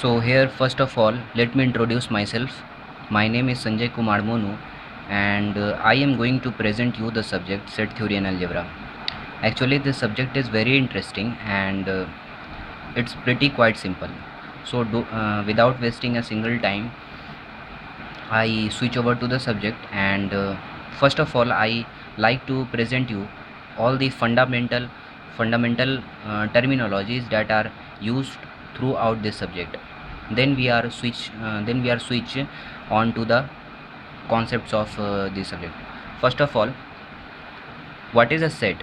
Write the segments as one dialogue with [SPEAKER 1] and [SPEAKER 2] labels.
[SPEAKER 1] So here first of all let me introduce myself. My name is Sanjay Kumar Monu and I am going to present you the subject set theory and algebra. Actually this subject is very interesting and it's pretty quite simple. So without wasting a single time I switch over to the subject and first of all I like to present you all the fundamental terminologies that are used throughout this subject. Then we are switch on to the concepts of this subject. First of all, what is a set?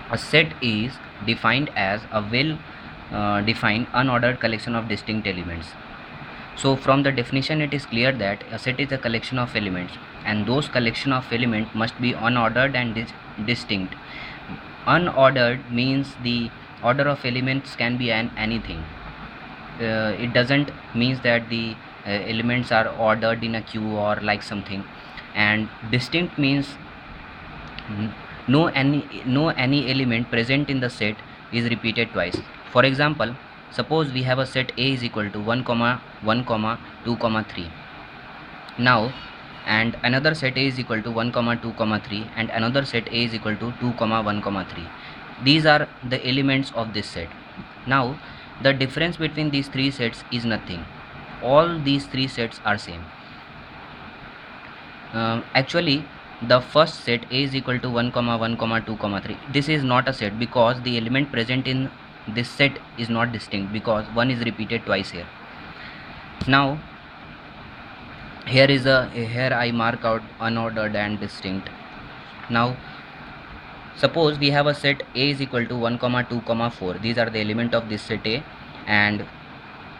[SPEAKER 1] A set is defined as a well defined unordered collection of distinct elements. So from the definition it is clear that a set is a collection of elements and those collection of elements must be unordered and distinct. Unordered means the order of elements can be anything. It doesn't means that the elements are ordered in a queue or like something. And distinct means no any element present in the set is repeated twice. For example, suppose we have a set A is equal to 1 comma 1 comma 2 comma 3 now, and another set A is equal to 1 comma 2 comma 3 and another set A is equal to 2 comma 1 comma 3. These are the elements of this set. Now the difference between these three sets is nothing. All these three sets are same. Actually the first set A is equal to 1 comma 1 comma 2 comma 3, this is not a set because the element present in this set is not distinct because 1 is repeated twice here. Now here I mark out unordered and distinct. Now suppose we have a set A is equal to 1 comma 2 comma 4, these are the element of this set A, and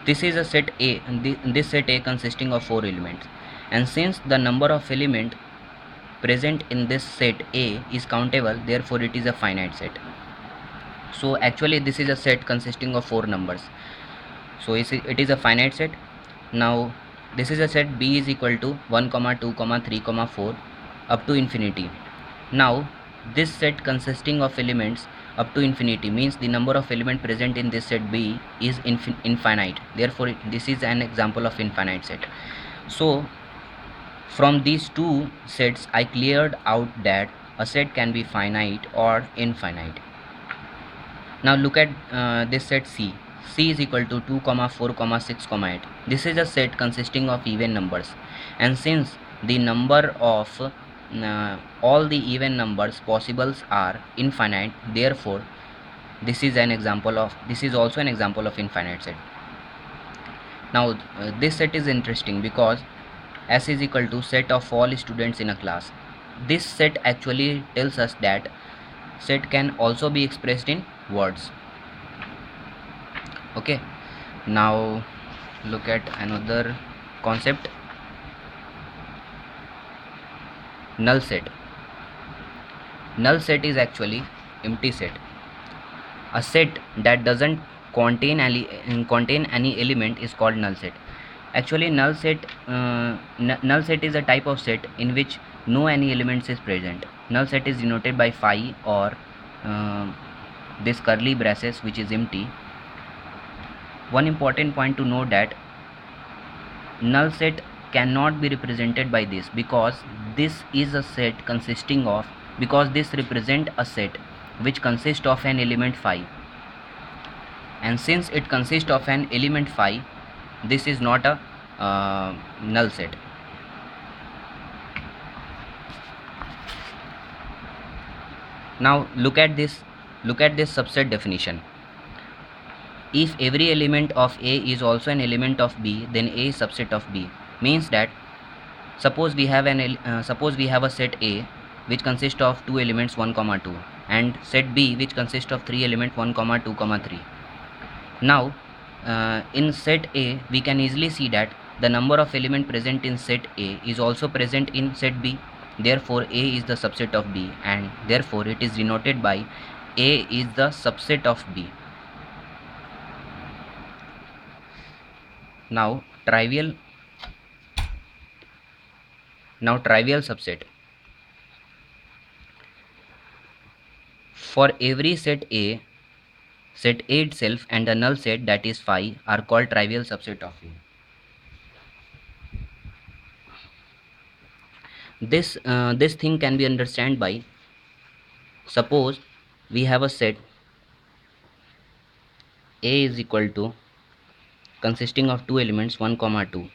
[SPEAKER 1] this is a set A, and this set A consisting of 4 elements, and since the number of element present in this set A is countable, therefore it is a finite set. So actually this is a set consisting of 4 numbers, so it is a finite set. Now this is a set B is equal to 1 comma 2 comma 3 comma 4 up to infinity. Now this set consisting of elements up to infinity means the number of element present in this set B is infinite, therefore this is an example of infinite set. So from these two sets I cleared out that a set can be finite or infinite. Now look at this set C. C is equal to 2 comma 4 comma 6 comma 8. This is a set consisting of even numbers, and since the number of all the even numbers possibles are infinite, therefore this is also an example of infinite set. Now this set is interesting because S is equal to set of all students in a class. This set actually tells us that set can also be expressed in words. Okay, now look at another concept, null set. Null set is actually empty set. A set that doesn't contain any element is called null set. Actually null set is a type of set in which no any elements is present. Null set is denoted by phi or this curly braces which is empty. One important point to note that null set cannot be represented by this because this is a set consisting of, because this represent a set which consists of an element phi, and since it consists of an element phi, this is not a null set. Now look at this subset definition. If every element of A is also an element of B, then A is subset of B. Means that suppose we have a set A which consists of two elements 1 comma 2 and set B which consists of three elements 1 comma 2 comma 3. Now in set A we can easily see that the number of element present in set A is also present in set B, therefore A is the subset of B, and therefore it is denoted by A is the subset of B. Now trivial subset. For every set A Set A itself and the null set, that is phi, are called trivial subset of A. This thing can be understood by, suppose we have a set A is equal to consisting of two elements 1 comma 2.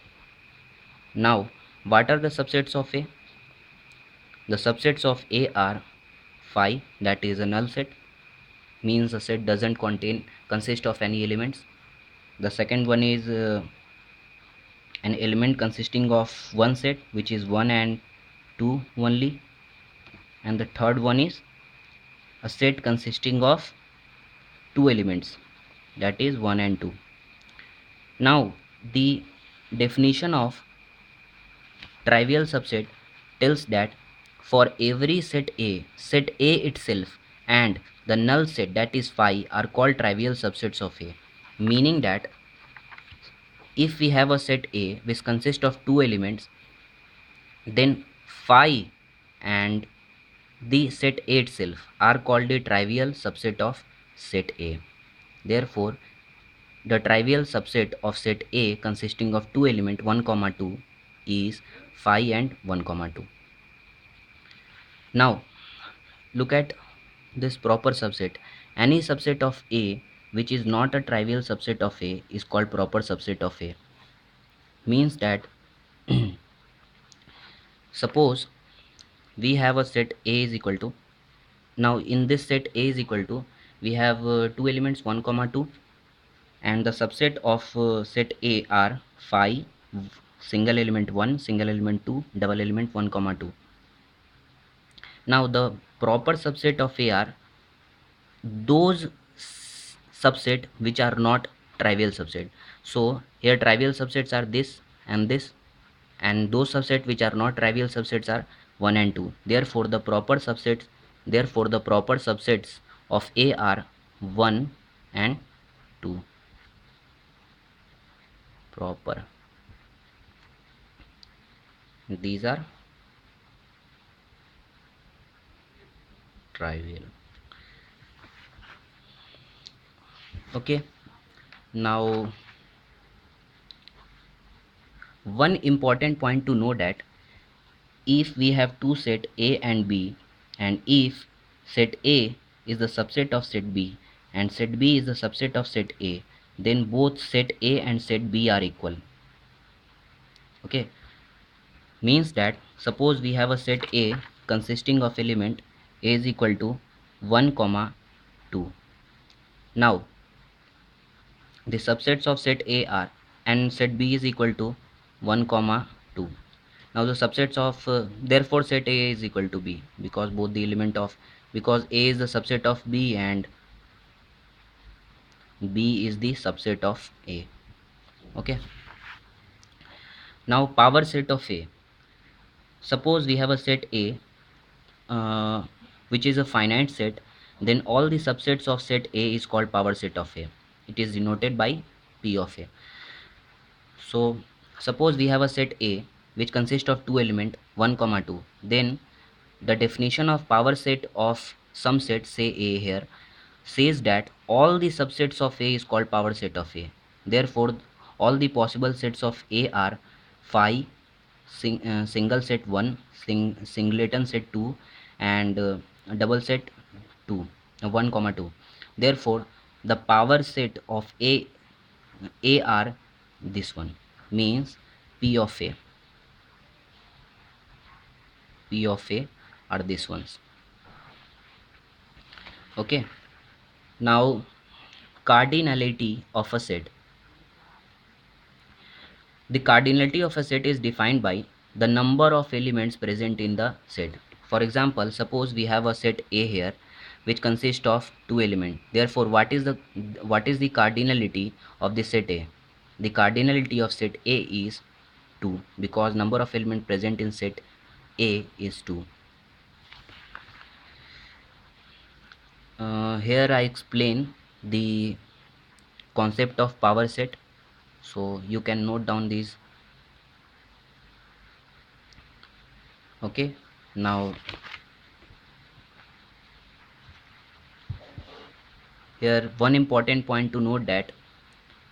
[SPEAKER 1] Now what are the subsets of A? The subsets of A are phi, that is a null set, means the set doesn't consist of any elements. The second one is an element consisting of one set, which is 1 and 2 only, and the third one is a set consisting of two elements, that is 1 and 2. Now the definition of trivial subset tells that for every set A itself and the null set, that is phi, are called trivial subsets of A, meaning that if we have a set A which consists of two elements, then phi and the set A itself are called a trivial subset of set A. Therefore, the trivial subset of set A consisting of two elements 1 comma 2 is phi and 1 comma 2. Now look at this proper subset. Any subset of A which is not a trivial subset of A is called proper subset of A. Means that suppose we have a set A is equal to, now in this set A is equal to, we have two elements 1 comma 2, and the subset of set A are phi, single element 1, single element 2, double element 1 comma 2. Now the proper subset of A are those subset which are not trivial subset. So here trivial subsets are this and this, and those subset which are not trivial subsets are 1 and 2. Therefore the proper subsets of A are 1 and 2. Proper, these are trivial. Okay, now one important point to know that if we have two set A and B, and if set A is the subset of set B and set B is the subset of set A, then both set A and set B are equal. Okay, means that suppose we have a set A consisting of element A is equal to 1 comma 2. Now the subsets of set A are, and set B is equal to 1 comma 2. Now the subsets of therefore set A is equal to B, because both the element of, because A is the subset of B and B is the subset of A. Okay, now power set of A. Suppose we have a set A which is a finite set, then all the subsets of set A is called power set of A. It is denoted by P of A. So suppose we have a set A which consists of two elements 1 comma 2, then the definition of power set of some set, say A here, says that all the subsets of A is called power set of A. Therefore all the possible sets of A are phi, single set 1, singleton set 2, and double set 2, 1 comma 2. Therefore the power set of A are this one, means P of A. P of A are these ones. Okay, now cardinality of a set. The cardinality of a set is defined by the number of elements present in the set. For example, suppose we have a set A here which consists of two elements. Therefore what is the cardinality of the set A? The cardinality of set A is 2, because number of elements present in set A is 2. Here I explain the concept of power set, so you can note down these. Okay, now Here one important point to note that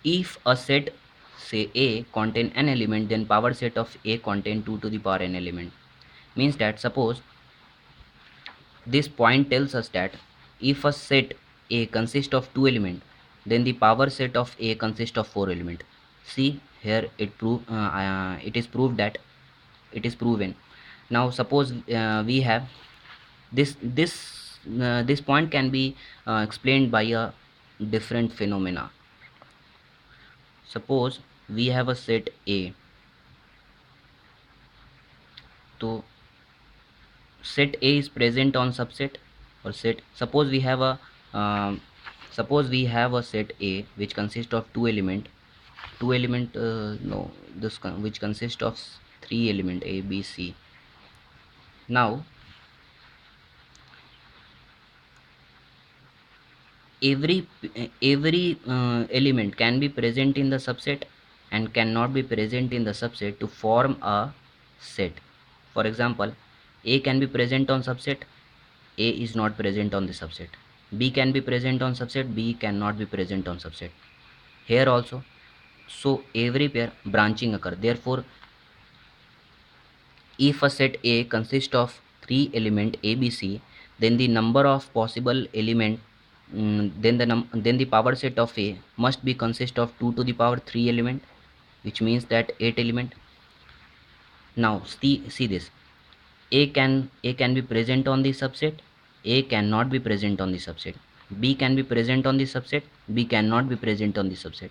[SPEAKER 1] if a set say A contain n element, then power set of A contain 2 to the power n element. Means that suppose this point tells us that if a set A consists of 2 element, then the power set of A consists of 4 element. See here it is proved that it is proven. Now suppose we have this point can be explained by a different phenomena. Suppose we have a set A, so set A is present on subset or set. Suppose we have a set A which consists of two element no this which consists of three element A B C. Now every element can be present in the subset and cannot be present in the subset to form a set. For example, A can be present on subset, A is not present on the subset. B can be present on subset, B cannot be present on subset. Here also, so every pair branching occur. Therefore, if a set A consists of three element ABC, then the number of possible element then the power set of A must be consist of 2 to the power 3 element, which means that 8 element. Now see this. A can be present on the subset, A cannot be present on the subset. B can be present on the subset, B cannot be present on the subset.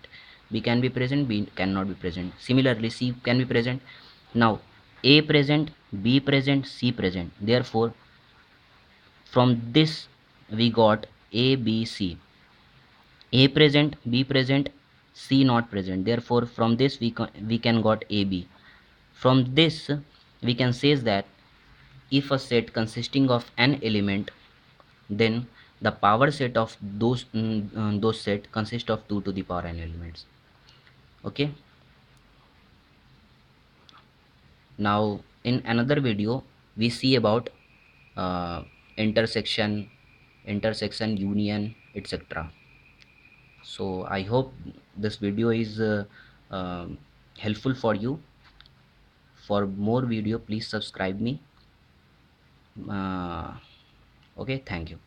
[SPEAKER 1] B can be present, B cannot be present. Similarly, C can be present. Now A present, B present, C present. Therefore, from this we got A, B, C. A present, B present, C not present. Therefore, from this we can got AB. From this we can say that if a set consisting of n element, then the power set of those set consist of 2 to the power n elements. Okay. Now in another video we see about uh, intersection, union, etc. So I hope this video is helpful for you. For more video, please subscribe me. Okay, thank you.